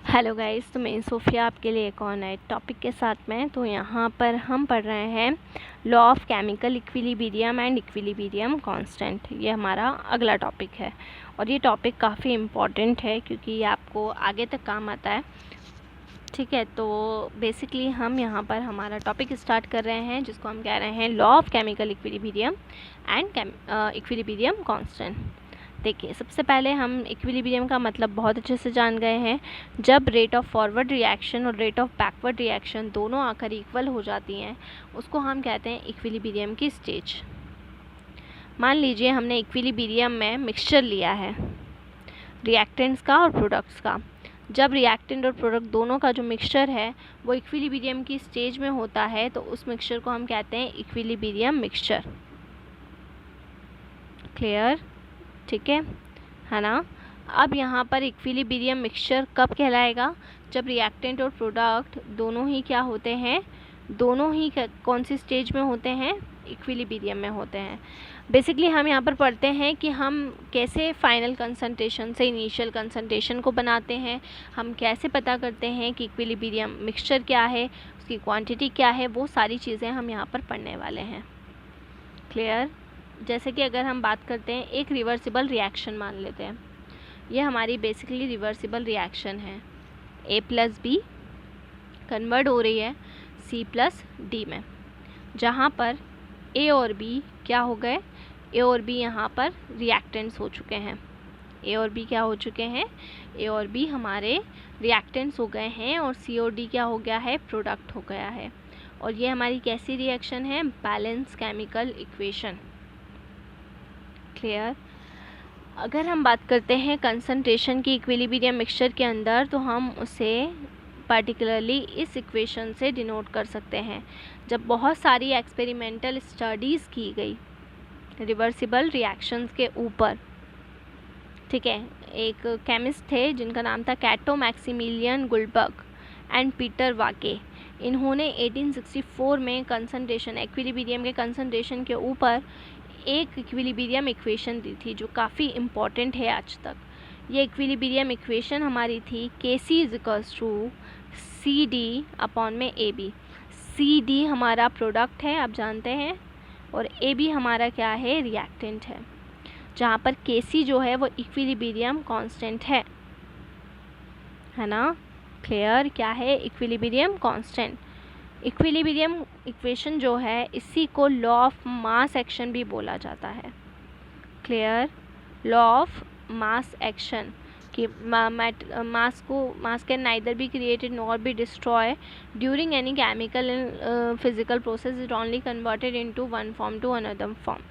Hello guys, तो मैं Sophia आपके लिए एक और नए टॉपिक के साथ में। तो यहाँ पर हम पढ़ रहे हैं law of chemical equilibrium and equilibrium constant. ये हमारा अगला टॉपिक है और ये टॉपिक काफ़ी इम्पॉर्टेंट है क्योंकि ये आपको आगे तक काम आता है। ठीक है, तो बेसिकली हम यहाँ पर हमारा टॉपिक स्टार्ट कर रहे हैं जिसको हम कह रहे हैं law of chemical equilibrium and equilibrium constant. देखिए, सबसे पहले हम इक्विलिब्रियम का मतलब बहुत अच्छे से जान गए हैं। जब रेट ऑफ फॉरवर्ड रिएक्शन और रेट ऑफ बैकवर्ड रिएक्शन दोनों आकर इक्वल हो जाती हैं उसको हम कहते हैं इक्विलिब्रियम की स्टेज। मान लीजिए हमने इक्विलिब्रियम में मिक्सचर लिया है रिएक्टेंट्स का और प्रोडक्ट्स का। जब रिएक्टेंट और प्रोडक्ट दोनों का जो मिक्सचर है वो इक्विलिब्रियम की स्टेज में होता है तो उस मिक्सचर को हम कहते हैं इक्विलिब्रियम मिक्सचर। क्लियर? ठीक है ना। अब यहाँ पर इक्विलिब्रियम मिक्सचर कब कहलाएगा? जब रिएक्टेंट और प्रोडक्ट दोनों ही क्या होते हैं, दोनों ही कौन सी स्टेज में होते हैं? इक्विलिब्रियम में होते हैं। बेसिकली हम यहाँ पर पढ़ते हैं कि हम कैसे फाइनल कंसंट्रेशन से इनिशियल कंसंट्रेशन को बनाते हैं, हम कैसे पता करते हैं कि इक्विलिब्रियम मिक्सचर क्या है, उसकी क्वांटिटी क्या है, वो सारी चीज़ें हम यहाँ पर पढ़ने वाले हैं। क्लियर? जैसे कि अगर हम बात करते हैं एक रिवर्सिबल रिएक्शन मान लेते हैं, ये हमारी बेसिकली रिवर्सिबल रिएक्शन है। A प्लस बी कन्वर्ट हो रही है C प्लस डी में, जहाँ पर A और B क्या हो गए? A और B यहाँ पर रिएक्टेंट्स हो चुके हैं। A और B क्या हो चुके हैं? A और B हमारे रिएक्टेंट्स हो गए हैं और C और D क्या हो गया है? प्रोडक्ट हो गया है। और ये हमारी कैसी रिएक्शन है? Balance chemical equation. क्लियर? अगर हम बात करते हैं कंसंट्रेशन की इक्विलिब्रियम मिक्सचर के अंदर तो हम उसे पर्टिकुलरली इस इक्वेशन से डिनोट कर सकते हैं। जब बहुत सारी एक्सपेरिमेंटल स्टडीज़ की गई रिवर्सिबल रिएक्शंस के ऊपर, ठीक है, एक केमिस्ट थे जिनका नाम था कैटो मैक्सिमिलियन गुल्डबर्ग एंड पीटर वाके। इन्होंने 1864 में कंसंट्रेशन इक्विलिब्रियम के कंसंट्रेशन के ऊपर एक इक्विलिब्रियम इक्वेशन दी थी जो काफ़ी इम्पॉर्टेंट है आज तक। ये इक्विलिब्रियम इक्वेशन हमारी थी KC equals to CD upon में AB। CD हमारा प्रोडक्ट है, आप जानते हैं, और AB हमारा क्या है? रिएक्टेंट है, जहाँ पर KC जो है वो इक्विलिब्रियम कांस्टेंट है ना। क्लियर? क्या है? Equilibrium constant. इक्विलिब्रियम इक्वेशन जो है इसी को लॉ ऑफ मास एक्शन भी बोला जाता है। Clear? Law of mass action कि mass can neither be created nor be destroy during any chemical and physical process, it only converted into one form to another form.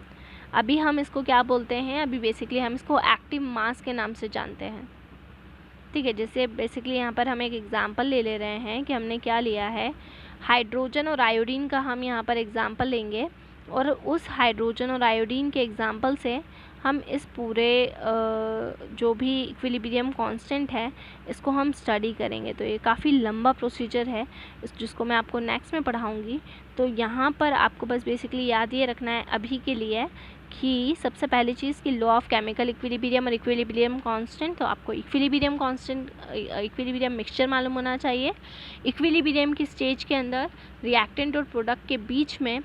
अभी हम इसको क्या बोलते हैं? अभी बेसिकली हम इसको एक्टिव मास के नाम से जानते हैं। ठीक है, जैसे बेसिकली यहाँ पर हम एक एग्जांपल ले रहे हैं कि हमने क्या लिया है, हाइड्रोजन और आयोडीन का हम यहाँ पर एग्जांपल लेंगे और उस हाइड्रोजन और आयोडीन के एग्जांपल से हम इस पूरे जो भी इक्विलिब्रियम कांस्टेंट है इसको हम स्टडी करेंगे। तो ये काफ़ी लंबा प्रोसीजर है जिसको मैं आपको नेक्स्ट में पढ़ाऊँगी। तो यहाँ पर आपको बस बेसिकली याद ये रखना है अभी के लिए कि सबसे पहली चीज़ कि लॉ ऑफ केमिकल इक्विलिब्रियम और इक्विलिब्रियम कांस्टेंट। तो आपको इक्विलिब्रियम कांस्टेंट इक्विलिब्रियम मिक्सचर मालूम होना चाहिए। इक्विलिब्रियम की स्टेज के अंदर रिएक्टेंट और प्रोडक्ट के बीच में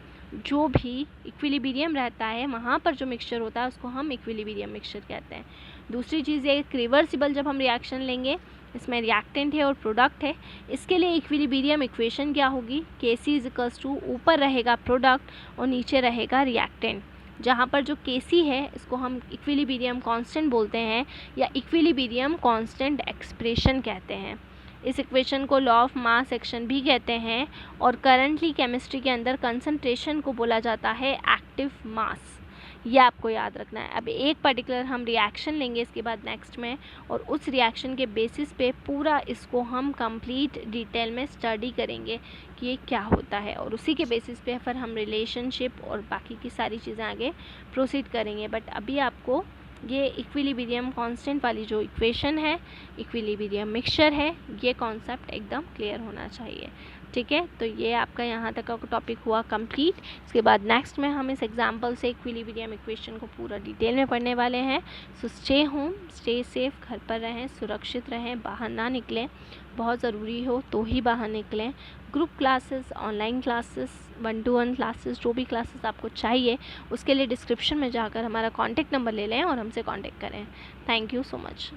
जो भी इक्विलिब्रियम रहता है वहाँ पर जो मिक्सचर होता है उसको हम इक्विलिब्रियम मिक्सचर कहते हैं। दूसरी चीज़ ये रिवर्सिबल जब हम रिएक्शन लेंगे, इसमें रिएक्टेंट है और प्रोडक्ट है, इसके लिए इक्विलिब्रियम इक्वेशन क्या होगी? KC इक्वल्स टू ऊपर रहेगा प्रोडक्ट और नीचे रहेगा रिएक्टेंट, जहाँ पर जो KC है इसको हम इक्विलिब्रियम कांस्टेंट बोलते हैं या इक्विलिब्रियम कांस्टेंट एक्सप्रेशन कहते हैं। इस इक्वेशन को लॉ ऑफ मास एक्शन भी कहते हैं और करंटली केमिस्ट्री के अंदर कंसंट्रेशन को बोला जाता है एक्टिव मास। ये आपको याद रखना है। अब एक पर्टिकुलर हम रिएक्शन लेंगे इसके बाद नेक्स्ट में, और उस रिएक्शन के बेसिस पे पूरा इसको हम कंप्लीट डिटेल में स्टडी करेंगे कि ये क्या होता है और उसी के बेसिस पे फिर हम रिलेशनशिप और बाकी की सारी चीज़ें आगे प्रोसीड करेंगे। बट अभी आपको ये इक्विलिब्रियम कांस्टेंट वाली जो इक्वेशन है, इक्विलिब्रियम मिक्सचर है, ये कॉन्सेप्ट एकदम क्लियर होना चाहिए। ठीक है, तो ये आपका यहाँ तक का टॉपिक हुआ कंप्लीट। इसके बाद नेक्स्ट में हम इस एग्जाम्पल से इक्विलिब्रियम इक्वेशन को पूरा डिटेल में पढ़ने वाले हैं। So stay home, stay safe, घर पर रहें, सुरक्षित रहें, बाहर ना निकलें, बहुत ज़रूरी हो तो ही बाहर निकलें। Group classes, online classes, 1-to-1 classes, जो भी क्लासेस आपको चाहिए उसके लिए डिस्क्रिप्शन में जाकर हमारा कॉन्टैक्ट नंबर ले लें और हमसे कॉन्टैक्ट करें। Thank you so much.